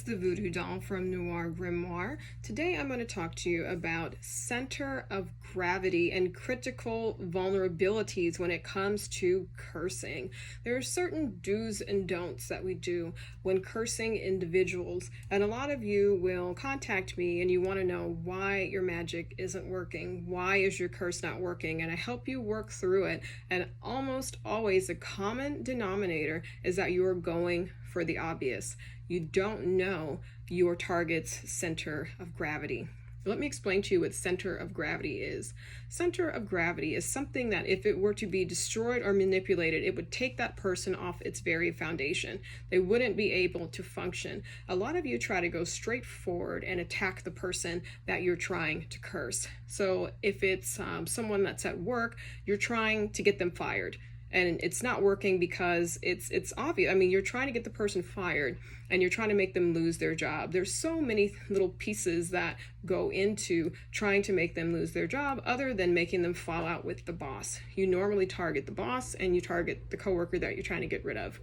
it's the Voodoo Doll from Noir Grimoire. Today I'm going to talk to you about center of gravity and critical vulnerabilities when it comes to cursing. There are certain do's and don'ts that we do when cursing individuals, and a lot of you will contact me and you want to know why your magic isn't working, why is your curse not working, and I help you work through it. And almost always the common denominator is that you are going for the obvious. You don't know your target's center of gravity. Let me explain to you what center of gravity is. Center of gravity is something that if it were to be destroyed or manipulated, it would take that person off its very foundation. They wouldn't be able to function. A lot of you try to go straight forward and attack the person that you're trying to curse. So if it's someone that's at work, you're trying to get them fired. And it's not working because it's obvious. I mean, you're trying to get the person fired and you're trying to make them lose their job. There's so many little pieces that go into trying to make them lose their job other than making them fall out with the boss. You normally target the boss and you target the coworker that you're trying to get rid of.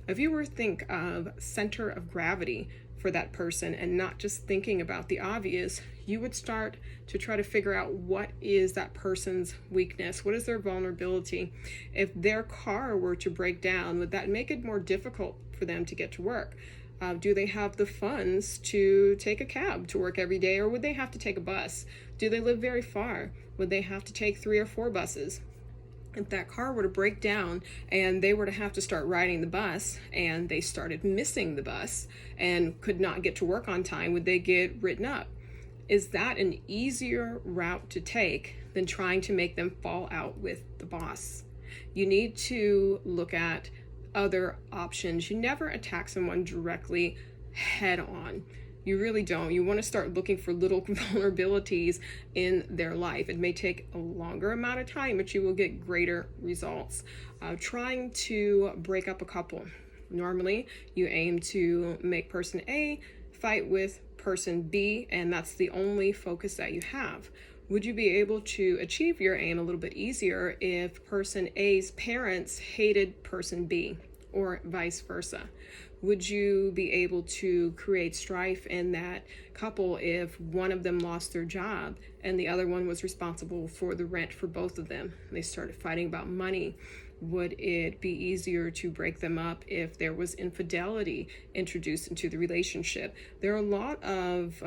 If you were to think of center of gravity for that person and not just thinking about the obvious, you would start to try to figure out what is that person's weakness, what is their vulnerability. If their car were to break down, would that make it more difficult for them to get to work? Do they have the funds to take a cab to work every day, or would they have to take a bus? Do they live very far? Would they have to take 3 or 4 buses? If that car were to break down and they were to have to start riding the bus and they started missing the bus and could not get to work on time, would they get written up? Is that an easier route to take than trying to make them fall out with the boss? You need to look at other options. You never attack someone directly head on. You really don't. You want to start looking for little vulnerabilities in their life. It may take a longer amount of time, but you will get greater results. Trying to break up a couple. Normally, you aim to make person A fight with person B, and that's the only focus that you have. Would you be able to achieve your aim a little bit easier if person A's parents hated person B, or vice versa? Would you be able to create strife in that couple if one of them lost their job and the other one was responsible for the rent for both of them? They started fighting about money. Would it be easier to break them up if there was infidelity introduced into the relationship? There are a lot of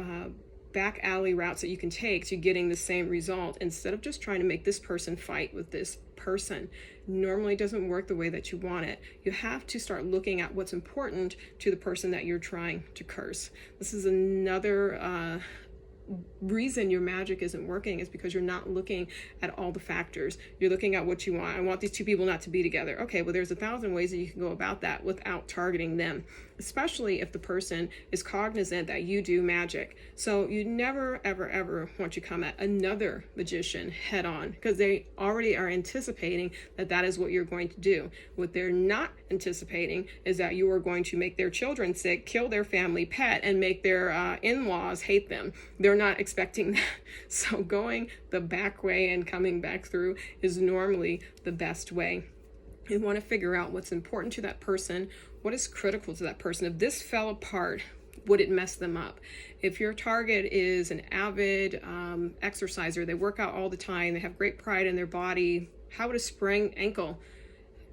back alley routes that you can take to getting the same result instead of just trying to make this person fight with this person. Normally doesn't work the way that you want it. You have to start looking at what's important to the person that you're trying to curse. This is another reason your magic isn't working, is because you're not looking at all the factors. You're looking at what you want. I want these two people not to be together. Okay, well, there's 1,000 ways that you can go about that without targeting them, especially if the person is cognizant that you do magic. So you never, ever, ever want to come at another magician head on, because they already are anticipating that that is what you're going to do. What they're not anticipating is that you are going to make their children sick, kill their family pet, and make their in-laws hate them. They're not expecting that. So going the back way and coming back through is normally the best way. You want to figure out what's important to that person, what is critical to that person. If this fell apart, would it mess them up? If your target is an avid exerciser, they work out all the time, they have great pride in their body, how would a sprained ankle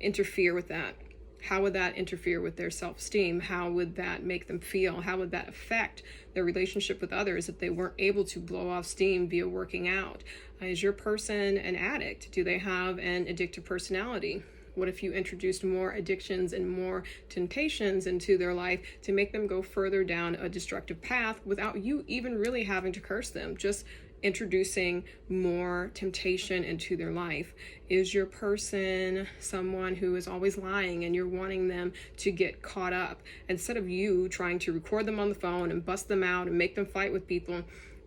interfere with that? How would that interfere with their self-esteem? How would that make them feel? How would that affect their relationship with others if they weren't able to blow off steam via working out? Is your person an addict? Do they have an addictive personality? What if you introduced more addictions and more temptations into their life to make them go further down a destructive path without you even really having to curse them, just introducing more temptation into their life? Is your person someone who is always lying and you're wanting them to get caught up? Instead of you trying to record them on the phone and bust them out and make them fight with people,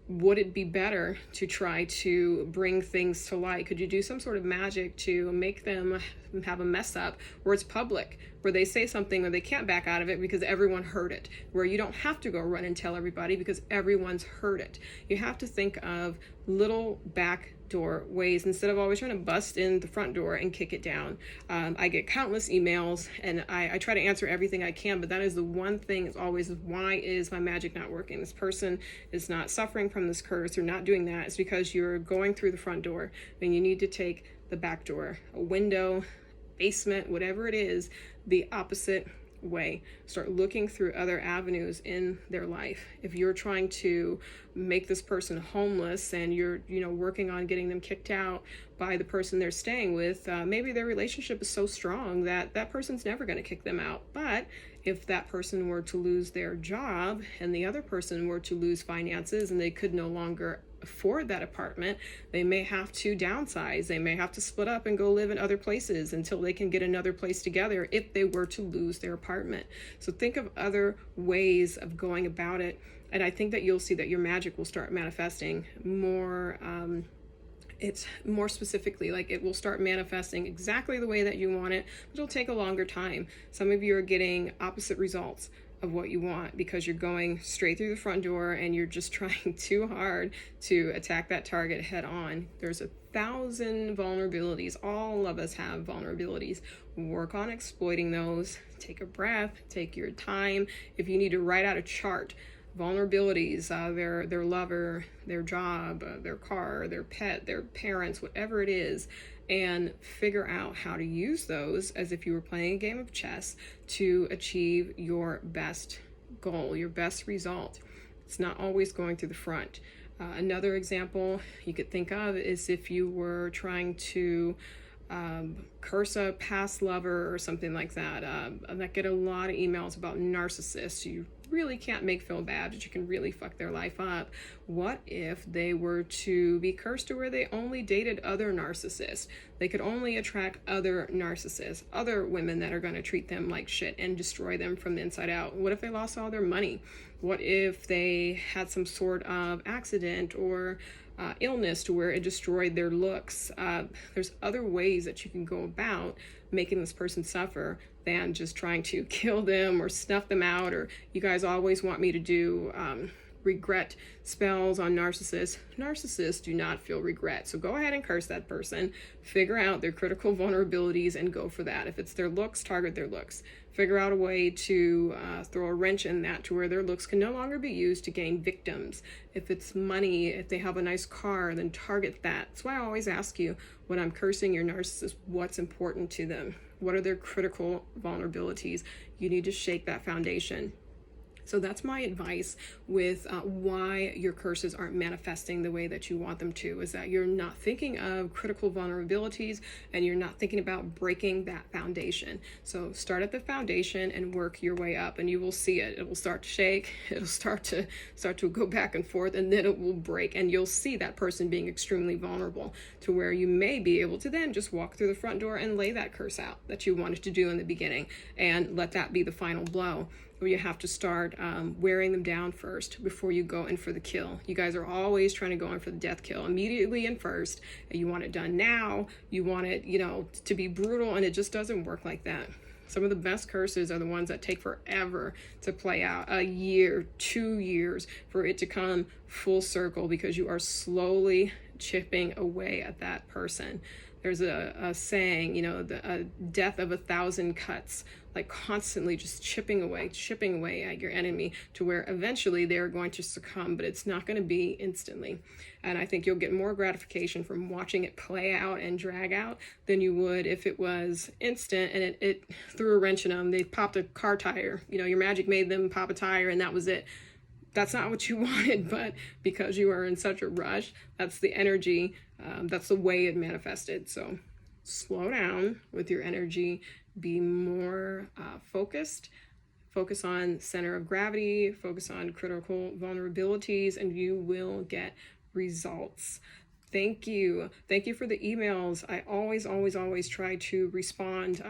would it be better to try to bring things to light? Could you do some sort of magic to make them have a mess up where it's public, where they say something where they can't back out of it because everyone heard it, where you don't have to go run and tell everybody because everyone's heard it. You have to think of little back door ways instead of always trying to bust in the front door and kick it down. I get countless emails, and I try to answer everything I can, but that is the one thing is always, why is my magic not working? This person is not suffering from this curse or not doing that. It's because you're going through the front door and you need to take the back door, a window, basement, whatever it is, the opposite way. Start looking through other avenues in their life. If you're trying to make this person homeless and you're working on getting them kicked out by the person they're staying with, maybe their relationship is so strong that that person's never going to kick them out. But if that person were to lose their job and the other person were to lose finances and they could no longer afford that apartment, they may have to downsize. They may have to split up and go live in other places until they can get another place together if they were to lose their apartment. So think of other ways of going about it, and I think that you'll see that your magic will start manifesting more. It's more specifically, like it will start manifesting exactly the way that you want it, but it'll take a longer time. Some of you are getting opposite results of what you want because you're going straight through the front door and you're just trying too hard to attack that target head on. There's 1,000 vulnerabilities. All of us have vulnerabilities. Work on exploiting those. Take a breath, take your time. If you need to write out a chart, vulnerabilities, their lover, their job, their car, their pet, their parents, whatever it is, and figure out how to use those as if you were playing a game of chess to achieve your best goal, your best result. It's not always going through the front. Another example you could think of is if you were trying to curse a past lover or something like that. I get a lot of emails about narcissists. You really can't make feel bad, but you can really fuck their life up. What if they were to be cursed to where they only dated other narcissists? They could only attract other narcissists, other women that are going to treat them like shit and destroy them from the inside out. What if they lost all their money? What if they had some sort of accident or illness to where it destroyed their looks? There's other ways that you can go about making this person suffer than just trying to kill them or snuff them out. Or you guys always want me to do regret spells on narcissists. Narcissists do not feel regret. So go ahead and curse that person. Figure out their critical vulnerabilities and go for that. If it's their looks, target their looks. Figure out a way to throw a wrench in that to where their looks can no longer be used to gain victims. If it's money, if they have a nice car, then target that. That's why I always ask you when I'm cursing your narcissist, what's important to them? What are their critical vulnerabilities? You need to shake that foundation. So that's my advice with why your curses aren't manifesting the way that you want them to, is that you're not thinking of critical vulnerabilities and you're not thinking about breaking that foundation. So start at the foundation and work your way up, and you will see it. It will start to shake. It'll start to go back and forth, and then it will break, and you'll see that person being extremely vulnerable to where you may be able to then just walk through the front door and lay that curse out that you wanted to do in the beginning and let that be the final blow. Where you have to start wearing them down first before you go in for the kill. You guys are always trying to go in for the death kill immediately and first. And you want it done now. You want it, to be brutal, and it just doesn't work like that. Some of the best curses are the ones that take forever to play out, a year, 2 years, for it to come full circle because you are slowly chipping away at that person. There's a saying, a death of 1,000 cuts, like constantly just chipping away at your enemy to where eventually they're going to succumb, but it's not going to be instantly. And I think you'll get more gratification from watching it play out and drag out than you would if it was instant and it threw a wrench in them. They popped a car tire. Your magic made them pop a tire and that was it. That's not what you wanted, but because you are in such a rush, that's the energy, that's the way it manifested. So slow down with your energy, be more focused, focus on center of gravity, focus on critical vulnerabilities, and you will get results. Thank you. Thank you for the emails. I always try to respond.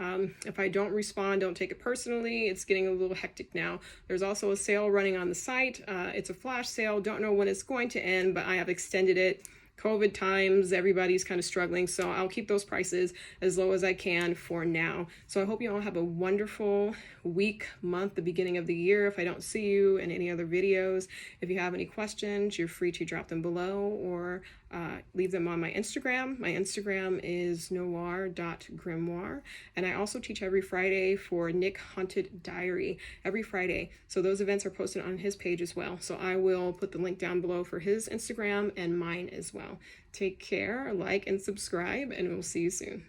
If I don't respond, don't take it personally. It's getting a little hectic now. There's also a sale running on the site. It's a flash sale. Don't know when it's going to end, but I have extended it COVID times, everybody's kind of struggling, so I'll keep those prices as low as I can for now. So I hope you all have a wonderful week, month, the beginning of the year. If I don't see you in any other videos, if you have any questions, you're free to drop them below or leave them on my Instagram. My Instagram is noir.grimoire, and I also teach every Friday for Nick Haunted Diary every Friday. So those events are posted on his page as well. So I will put the link down below for his Instagram and mine as well. Take care, like and subscribe, and we'll see you soon.